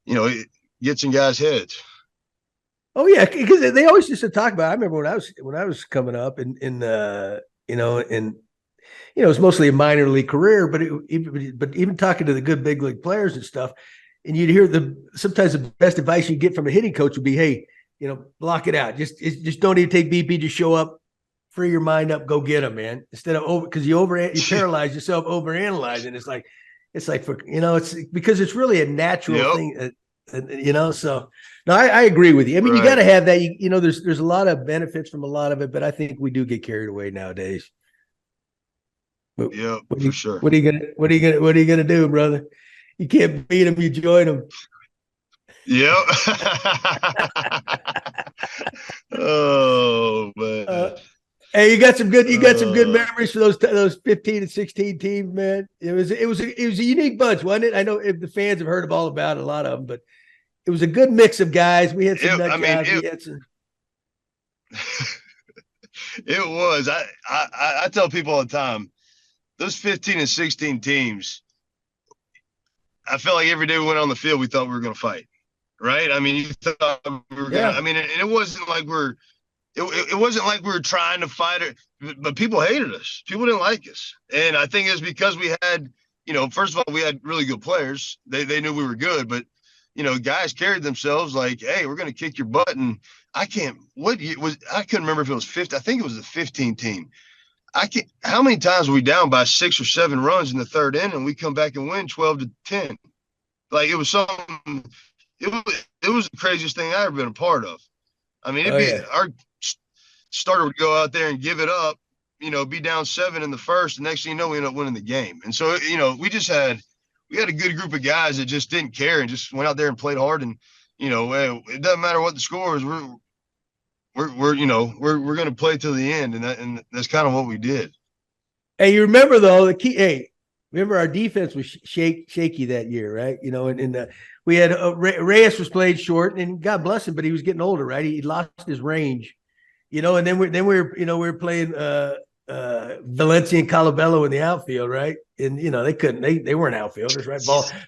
you know, it gets in guys' heads. Oh yeah, because they always used to talk about. I remember when I was coming up, and you know, and you know, it's mostly a minor league career, but even talking to the good big league players and stuff, and you'd hear sometimes the best advice you get from a hitting coach would be, hey, you know, block it out. Just don't even take BP. Just show up, free your mind up, go get them, man. Instead of because you paralyze yourself overanalyzing. It's like for, you know, it's because it's really a natural thing, you know. So no, I agree with you. I mean, you got to have that. You know, there's a lot of benefits from a lot of it, but I think we do get carried away nowadays. But yeah, for sure. What are you gonna do, brother? You can't beat them, you join them. Yep. Oh man. Hey, you got some good memories for those 15 and 16 teams, man. It was a unique bunch, wasn't it? I know if the fans have heard all about it, a lot of them, but it was a good mix of guys. We had some It was. I tell people all the time, those 15 and 16 teams, I felt like every day we went on the field, we thought we were going to fight, right? I mean, you thought we were going to. I mean, and it wasn't like it wasn't like we were trying to fight it, but people hated us. People didn't like us. And I think it's because we had, you know, first of all, we had really good players. They knew we were good, but, you know, guys carried themselves like, hey, we're going to kick your butt. And I couldn't remember if it was 50. I think it was the 15 team. How many times were we down by 6 or 7 runs in the third inning and we come back and win 12-10? Like, it was something, it was the craziest thing I've ever been a part of. I mean, our starter would go out there and give it up, you know, be down 7 in the first, and next thing you know, we end up winning the game. And so, you know, we had a good group of guys that just didn't care and just went out there and played hard. And, it doesn't matter what the score is. We're going to play till the end, and that's kind of what we did. Hey, you remember though the key? Hey, remember our defense was shaky that year, right? And we had Reyes was played short, and God bless him, but he was getting older, right? He lost his range, and then we were playing Valencia and Colabello in the outfield, right? And they weren't outfielders, right?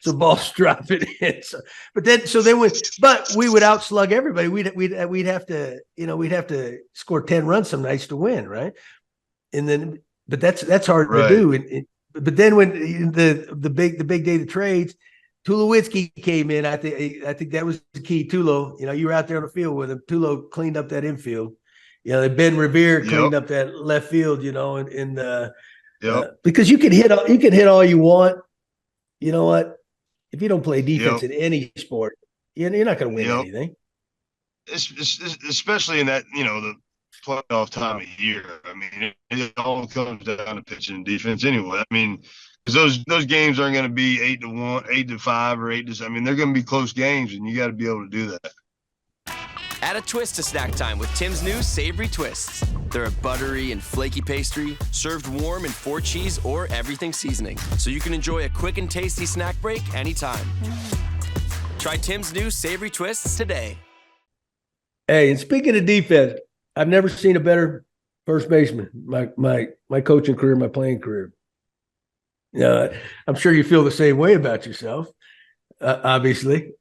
Balls dropping in. But we would outslug everybody. We'd have to score 10 runs some nights to win, right? And then, but that's hard to do. But then when the big day of the trades, Tulowitzki came in. I think that was the key. Tulo, you were out there on the field with him. Tulo cleaned up that infield. Ben Revere cleaned up that left field, because you can hit all you want. You know what? If you don't play defense in any sport, you're not going to win anything. Especially in that, the playoff time of year. I mean, it all comes down to pitching and defense anyway. I mean, because those games aren't going to be 8-1, 8-5, or 8-6. I mean, they're going to be close games, and you got to be able to do that. Add a twist to snack time with Tim's new Savory Twists. They're a buttery and flaky pastry, served warm in 4 cheese or everything seasoning, so you can enjoy a quick and tasty snack break anytime. Try Tim's new Savory Twists today. Hey, and speaking of defense, I've never seen a better first baseman. My coaching career, my playing career. I'm sure you feel the same way about yourself. Obviously.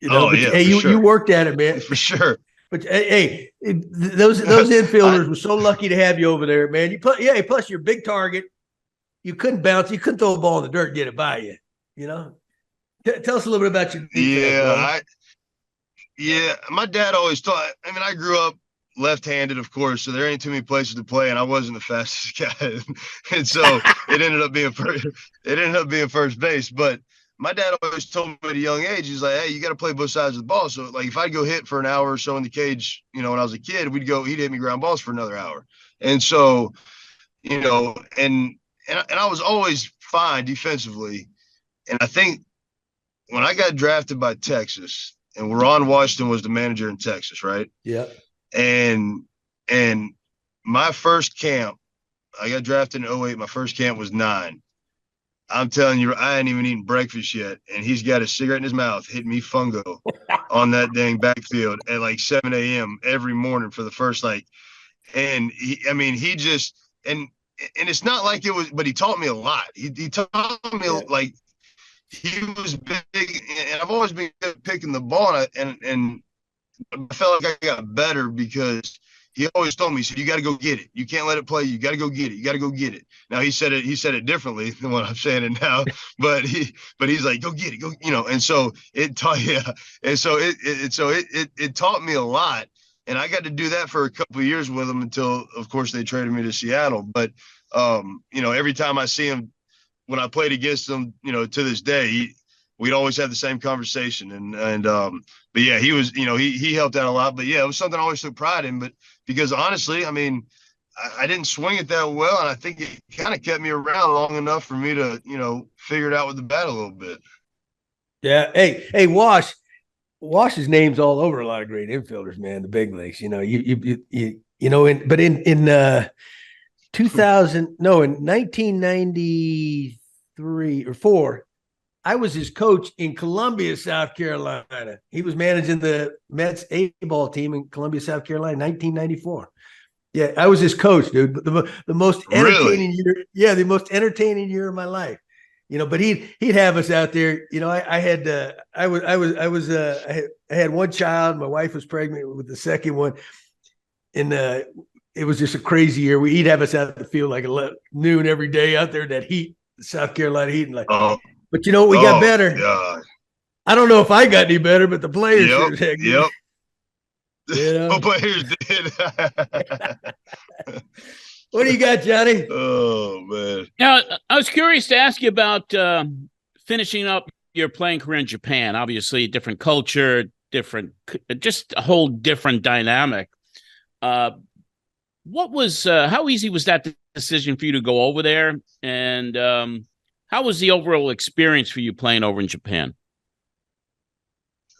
You worked at it, man. For sure. But hey, those infielders were so lucky to have you over there, man. Plus you're a big target. You couldn't bounce. You couldn't throw a ball in the dirt and get it by you. Tell us a little bit about your defense. My dad always taught. I mean, I grew up left-handed, of course, so there ain't too many places to play, and I wasn't the fastest guy, and so it ended up being first base. But my dad always told me at a young age, he's like, hey, you got to play both sides of the ball. So, like, if I'd go hit for an hour or so in the cage, when I was a kid, he'd hit me ground balls for another hour. And so, and I was always fine defensively. And I think when I got drafted by Texas, and Ron Washington was the manager in Texas, right? Yeah. And my first camp, I got drafted in 2008. My first camp was 9. I'm telling you, I hadn't even eaten breakfast yet, and he's got a cigarette in his mouth, hitting me fungo on that dang backfield at like 7 a.m. every morning for the first and he just and it's not like it was, but he taught me a lot. He taught me like he was big, and I've always been good at picking the ball, and I felt like I got better because he always told me, he said, you got to go get it. You can't let it play. You got to go get it. You got to go get it. Now he said it differently than what I'm saying it now, but he's like, go get it, go, and so it taught, it taught me a lot. And I got to do that for a couple of years with him until, of course, they traded me to Seattle. But, every time I see him, when I played against him, to this day, we'd always have the same conversation. But yeah, he was, he helped out a lot. But yeah, it was something I always took pride in. But because honestly, I mean, I didn't swing it that well, and I think it kind of kept me around long enough for me to, figure it out with the bat a little bit. Yeah. Hey, Wash's name's all over a lot of great infielders, man. The big leagues, in 1993 or 4, I was his coach in Columbia, South Carolina. He was managing the Mets A-ball team in Columbia, South Carolina, 1994. Yeah, I was his coach, dude. The most entertaining year. Yeah, the most entertaining year of my life. But he'd have us out there. I had one child. My wife was pregnant with the second one, and it was just a crazy year. He'd have us out at the field like noon every day out there in that heat, South Carolina heat, and But we got better. God. I don't know if I got any better, but the players sure Yep. The players did. What do you got, Johnny? Oh, man. Now, I was curious to ask you about finishing up your playing career in Japan. Obviously, different culture, just a whole different dynamic. How easy was that decision for you to go over there? And how was the overall experience for you playing over in Japan?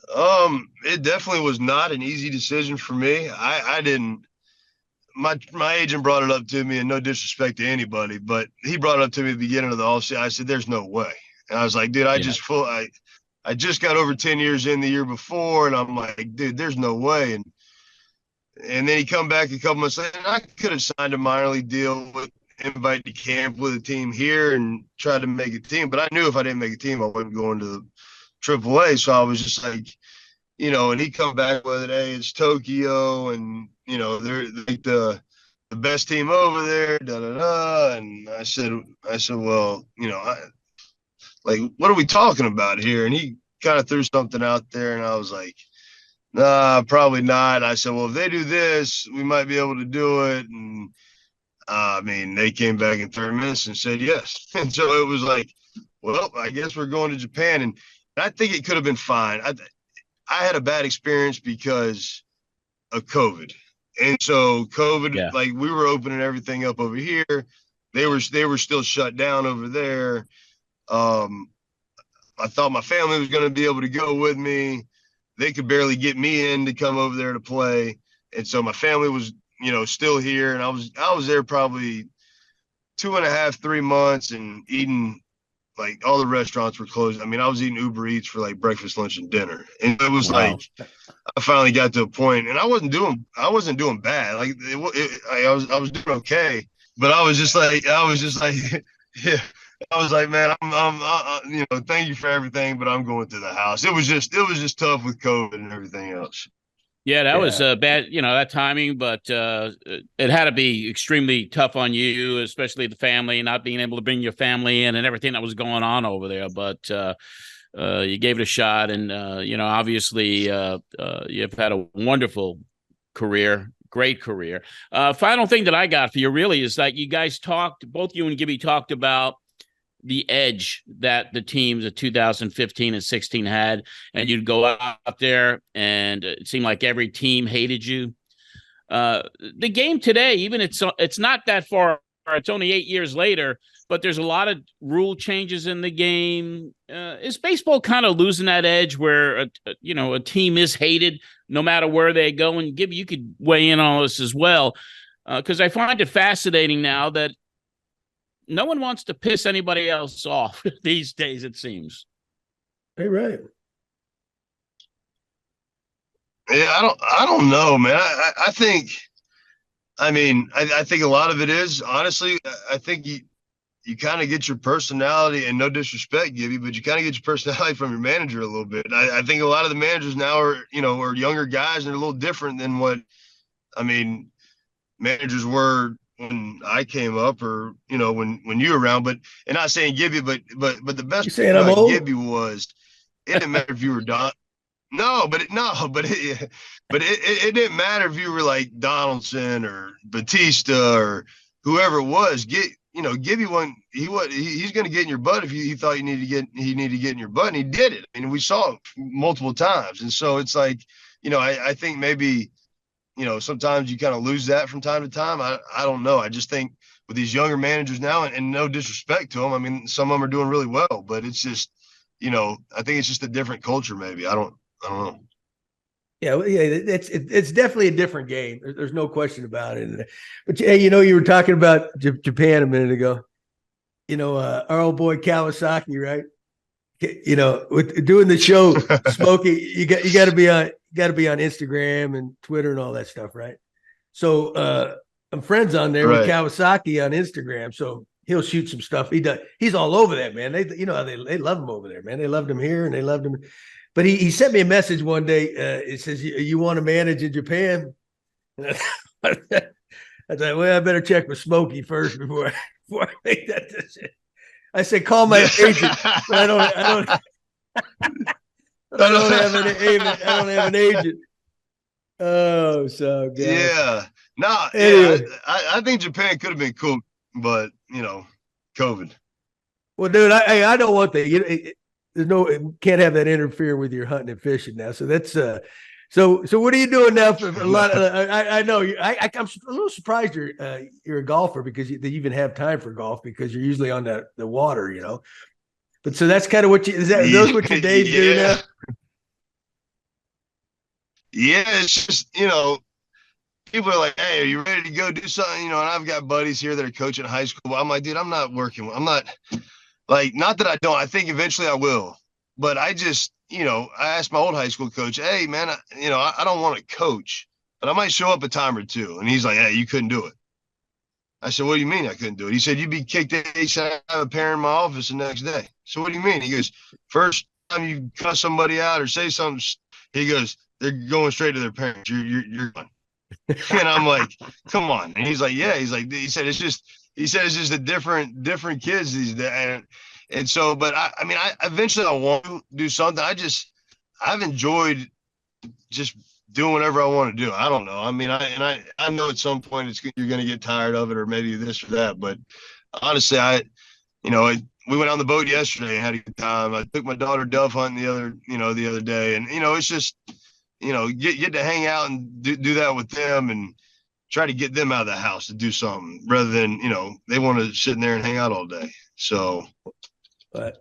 It definitely was not an easy decision for me. I didn't. My agent brought it up to me, and no disrespect to anybody, but he brought it up to me at the beginning of the offseason. I said, "There's no way," and I was like, "Dude, I just got over 10 years in the year before, and I'm like, dude, there's no way." And then he come back a couple months later, and I could have signed a minor league deal with invite to camp with a team here and try to make a team. But I knew if I didn't make a team, I wasn't going to the AAA. So I was just like, and he come back with it, hey, it's Tokyo, and they're like the best team over there, da da da. And I said, well, like, what are we talking about here? And he kind of threw something out there, and I was like, nah, probably not. I said, well, if they do this, we might be able to do it. And they came back in 30 minutes and said yes. And so it was like, well, I guess we're going to Japan. And I think it could have been fine. I had a bad experience because of COVID. And so COVID, like, we were opening everything up over here. They were still shut down over there. I thought my family was going to be able to go with me. They could barely get me in to come over there to play. And so my family was, still here. And I was there probably 2.5, 3 months, and eating, like, all the restaurants were closed. I was eating Uber Eats for like breakfast, lunch, and dinner. And it was like, I finally got to a point, and I wasn't doing bad. Like, I was doing okay, but I was just like, yeah. I was like, man, I'm thank you for everything, but I'm going to the house. It was just tough with COVID and everything else. Yeah, that was bad, that timing, but it had to be extremely tough on you, especially the family, not being able to bring your family in and everything that was going on over there. But you gave it a shot, and, obviously you've had a wonderful career, great career. Final thing that I got for you really is that you guys both you and Gibby talked about the edge that the teams of 2015 and 16 had, and you'd go out there and it seemed like every team hated you. The game today, even it's not that far, it's only 8 years later, but there's a lot of rule changes in the game. Is baseball kind of losing that edge where, a team is hated no matter where they go? And Gibby, you could weigh in on this as well, because I find it fascinating now that no one wants to piss anybody else off these days, it seems. Hey, right. Yeah, I don't know, man. I think, I think a lot of it is, honestly, I think you kind of get your personality, and no disrespect, Gibby, but you kind of get your personality from your manager a little bit. And I think a lot of the managers now are younger guys, and they're a little different than what, managers were when I came up, or when you were around. But, and not saying Gibby, but the best thing about Gibby was, it didn't matter if you were Don. But it didn't matter if you were like Donaldson or Bautista or whoever it was. Gibby he's going to get in your butt if he thought he needed to get in your butt, and he did it. We saw it multiple times. And so it's like, I think maybe, sometimes you kind of lose that from time to time. I don't know. I just think with these younger managers now, and no disrespect to them, some of them are doing really well, but it's just, I think it's just a different culture. Maybe. I don't know. Yeah, it's definitely a different game. There's no question about it. But hey, you were talking about Japan a minute ago. Our old boy Kawasaki, right? With doing the show, Smoky, you got to be on Instagram and Twitter and all that stuff, right? So I'm friends on there with Kawasaki on Instagram, so he'll shoot some stuff. He's all over that, man. They love him over there, man. They loved him here and they loved him. But he sent me a message one day. It says, "You want to manage in Japan?" And I thought, well, I better check with Smokey first before I make that decision. I said, call my agent. But I don't have an agent. Oh, so good. Yeah. No, anyway. I think Japan could have been cool, but COVID. Well, dude, I don't want that. Can't have that interfere with your hunting and fishing now. So that's so what are you doing now for a lot of? I know I'm a little surprised you're a golfer, because you even have time for golf, because you're usually on the water, But so that's kind of what those what your days do now. Yeah, it's just, people are like, hey, are you ready to go do something? And I've got buddies here that are coaching high school. I'm like, dude, I'm not working. I'm not like, not that I don't. I think eventually I will. But I just, I asked my old high school coach, hey, man, I don't want to coach, but I might show up a time or two. And he's like, hey, you couldn't do it. I said, what do you mean I couldn't do it? He said, you'd be kicked out. He said, I have a parent in my office the next day. So what do you mean? He goes, first time you cuss somebody out or say something, he goes, they're going straight to their parents. You're gone. And I'm like, come on. And he's like, yeah. He said it's just a different kids these days. And so, but I eventually I want to do something. I've enjoyed just doing whatever I want to do. I don't know. I know at some point you're going to get tired of it, or maybe this or that. But honestly, we went on the boat yesterday and had a good time. I took my daughter dove hunting the other day, and it's just, get to hang out and do that with them and try to get them out of the house to do something rather than, they want to sit in there and hang out all day. So,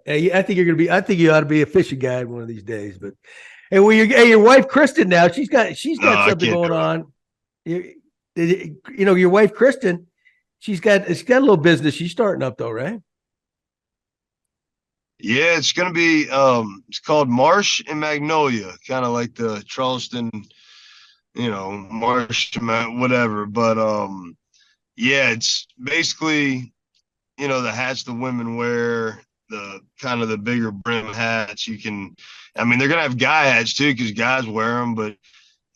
hey, I think you ought to be a fishing guide one of these days. But hey, well, your wife Kristen now, she's got something going on. Your wife Kristen, she's got a little business she's starting up though, right? Yeah, it's going to be, it's called Marsh and Magnolia, kind of like the Charleston, Marsh, whatever. But, yeah, it's basically, the hats the women wear, the kind of the bigger brim hats. They're going to have guy hats too, because guys wear them, but,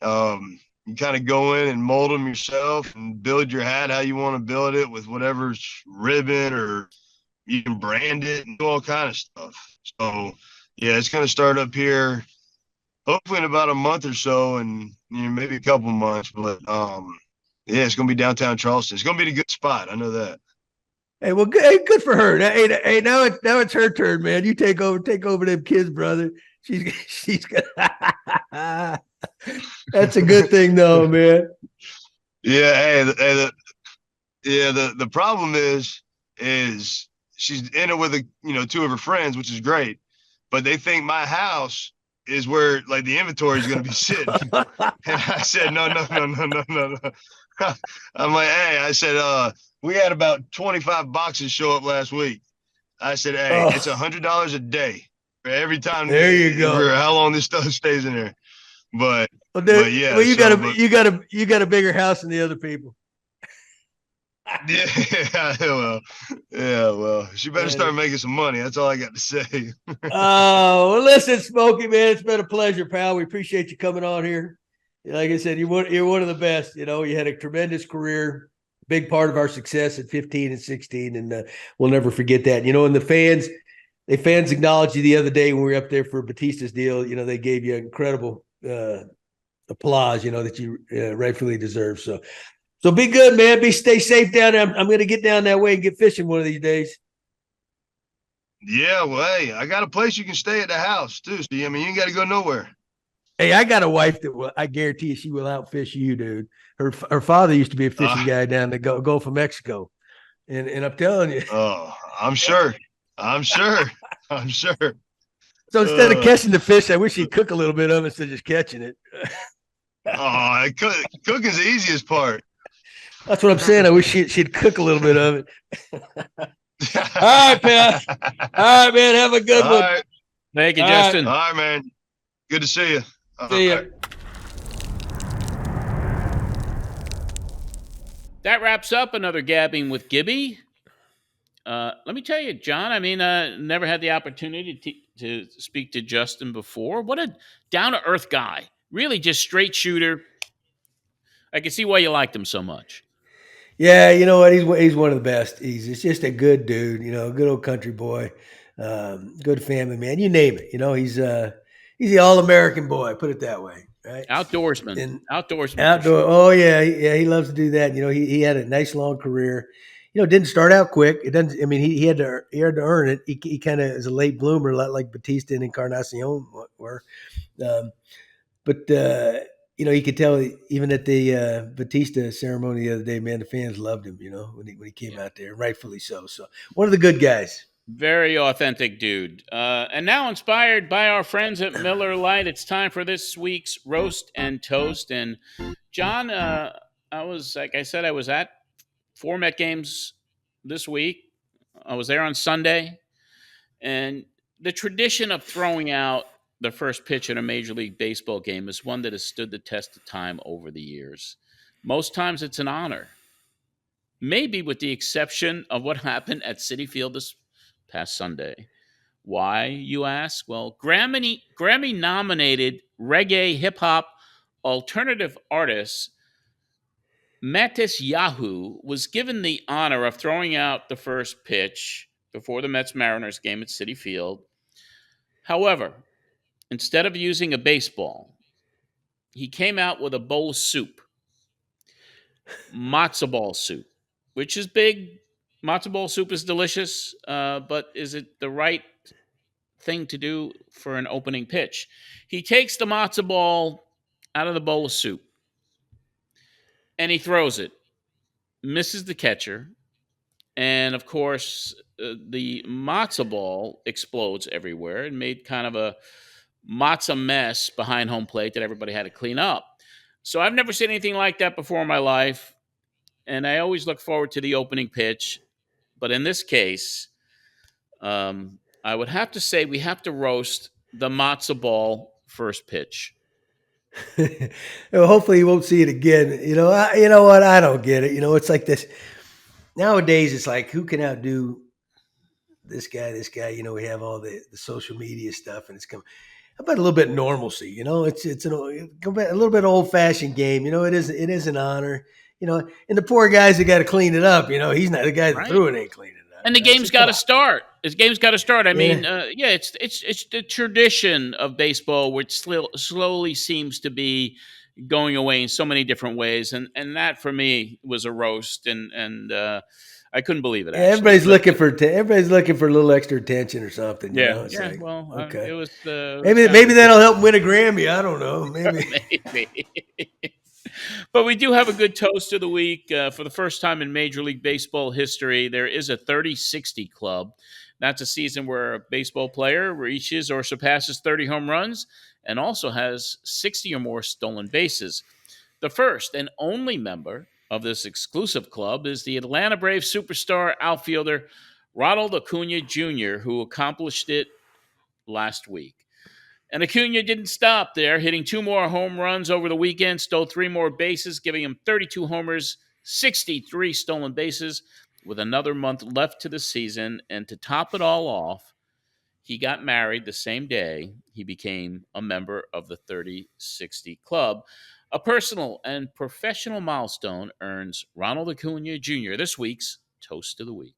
you kind of go in and mold them yourself and build your hat how you want to build it with whatever's ribbon, or you can brand it and do all kind of stuff. So yeah, it's going to start up here hopefully in about a month or so, and maybe a couple months. But yeah, it's going to be downtown Charleston. It's going to be a good spot. I know that. Hey, well, good for her. Hey, now it's her turn, man. You take over them kids, brother. She's got. That's a good thing, though, man. Yeah. The problem is she's in it with two of her friends, which is great, but they think my house is where like the inventory is going to be sitting. And I said, no. I'm like, hey, I said, we had about 25 boxes show up last week. I said, hey, it's $100 a day for every time. There you go. For how long this stuff stays in there. But yeah, well, you got a bigger house than the other people. Well, she better start making some money. That's all I got to say. Well, listen, Smokey, man, it's been a pleasure, pal. We appreciate you coming on here. Like I said, you're one of the best. You had a tremendous career, big part of our success at 15 and 16, and we'll never forget that. And the fans acknowledged you the other day when we were up there for Bautista's deal. They gave you incredible applause. That you rightfully deserve. So be good, man. Stay safe down there. I'm going to get down that way and get fishing one of these days. Yeah, well, hey, I got a place you can stay at the house too. So, you ain't got to go nowhere. Hey, I got a wife that I guarantee you she will outfish you, dude. Her father used to be a fishing guy down the Gulf of Mexico, and I'm telling you. Oh, I'm sure. So instead of catching the fish, I wish he'd cook a little bit of it instead of just catching it. Cooking's the easiest part. That's what I'm saying. I wish she'd cook a little bit of it. All right, pal. All right, man. Have a good one. Right. Thank you, Justin. All right, man. Good to see you. See ya. That wraps up another Gabbing with Gibby. Let me tell you, John, never had the opportunity to speak to Justin before. What a down-to-earth guy. Really just straight shooter. I can see why you liked him so much. Yeah, you know what? He's one of the best. He's just a good dude, good old country boy, good family man. You name it. He's the all-American boy. Put it that way, right? Outdoorsman. Outdoor. Oh yeah, he loves to do that. He had a nice long career. Didn't start out quick. It doesn't. He had to earn it. He kind of is a late bloomer, like Bautista and Encarnacion were. But you could tell even at the Bautista ceremony the other day, man, the fans loved him. When he came out there, rightfully so. So one of the good guys. Very authentic dude. And now, inspired by our friends at Miller Lite, it's time for this week's Roast and Toast. And John, I was, like I said, I was at 4 Met games this week. I was there on Sunday. And the tradition of throwing out the first pitch in a Major League Baseball game is one that has stood the test of time over the years. Most times it's an honor. Maybe with the exception of what happened at Citi Field this past Sunday. Why, you ask? Well, Grammy-nominated reggae hip-hop alternative artist Mattis Yahoo was given the honor of throwing out the first pitch before the Mets-Mariners game at Citi Field. However, instead of using a baseball, he came out with a bowl of soup, matzo ball soup, which is big. Matzo ball soup is delicious, but is it the right thing to do for an opening pitch? He takes the matzo ball out of the bowl of soup, and he throws it, misses the catcher, and of course, the matzo ball explodes everywhere and made kind of a matzo mess behind home plate that everybody had to clean up. So I've never seen anything like that before in my life, and I always look forward to the opening pitch. But in this case, I would have to say we have to roast the matzo ball first pitch. Well, hopefully you won't see it again. You know what? I don't get it. It's like this. Nowadays, it's like, who can outdo this guy? We have all the social media stuff, and it's coming. How about a little bit of normalcy? It's a little bit old fashioned game. It is an honor. And the poor guys that got to clean it up. He's not the guy that threw it, ain't cleaning it up. And the game's got to start. His game's got to start. I mean, it's the tradition of baseball, which slowly seems to be going away in so many different ways, and that for me was a roast, and I couldn't believe it. Actually. Everybody's looking for a little extra attention or something. Okay. It was maybe that'll help win a Grammy. I don't know. Maybe. But we do have a good toast of the week. For the first time in Major League Baseball history, there is a 30-60 club. That's a season where a baseball player reaches or surpasses 30 home runs and also has 60 or more stolen bases. The first and only member of this exclusive club is the Atlanta Braves superstar outfielder Ronald Acuna Jr., who accomplished it last week. And Acuna didn't stop there, hitting 2 more home runs over the weekend, stole 3 more bases, giving him 32 homers, 63 stolen bases, with another month left to the season. And to top it all off, he got married the same day he became a member of the 30-60 club. A personal and professional milestone earns Ronald Acuna Jr. this week's Toast of the Week.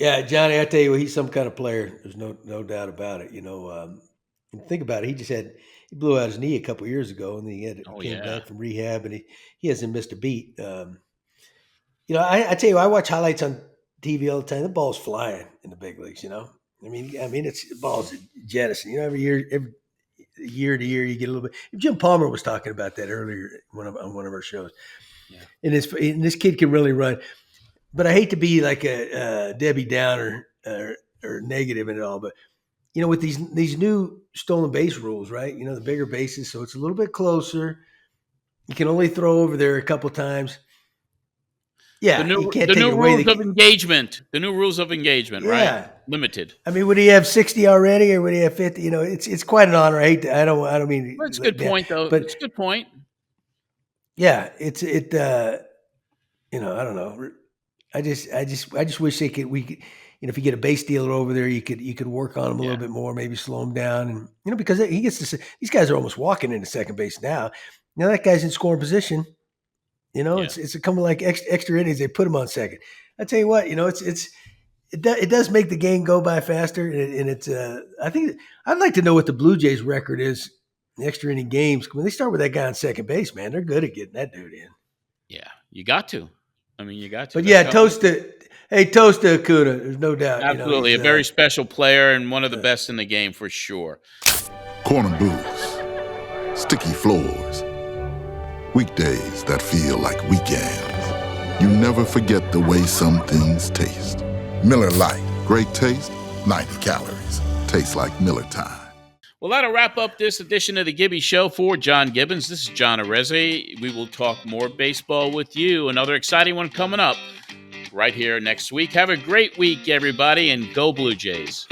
Yeah, Johnny, I tell you, he's some kind of player. There's no doubt about it. Think about it. He blew out his knee a couple years ago, and he came back from rehab, and he hasn't missed a beat. I tell you, I watch highlights on TV all the time. The ball's flying in the big leagues. I mean, it's the ball's jettison. Every year to year, you get a little bit. Jim Palmer was talking about that earlier on one of our shows. Yeah. And this kid can really run. But I hate to be like a Debbie Downer or negative in it all, but with these new stolen base rules, right? The bigger bases, so it's a little bit closer. You can only throw over there a couple times. Yeah, the new rules of engagement, yeah. Right? Limited. I mean, would he have 60 already, or would he have 50? It's quite an honor. I don't mean. Well, it's a good point, though. But it's a good point. Yeah, I don't know. I just wish we could, if you get a base dealer over there, you could work on him a little bit more, maybe slow him down, and because he gets to, these guys are almost walking into second base now. That guy's in scoring position. It's a couple like extra innings. They put him on second. I tell you what, it does make the game go by faster, and it's I think I'd like to know what the Blue Jays record is in extra inning games. When they start with that guy on second base, man, they're good at getting that dude in. Yeah, you got to. You got to. But yeah, toast to Acuna. There's no doubt. Absolutely, a very special player and one of the best in the game for sure. Corner booths, sticky floors, weekdays that feel like weekends. You never forget the way some things taste. Miller Lite, great taste, 90 calories. Tastes like Miller time. Well, that'll wrap up this edition of the Gibby Show. For John Gibbons, this is John Areze. We will talk more baseball with you. Another exciting one coming up right here next week. Have a great week, everybody, and go Blue Jays.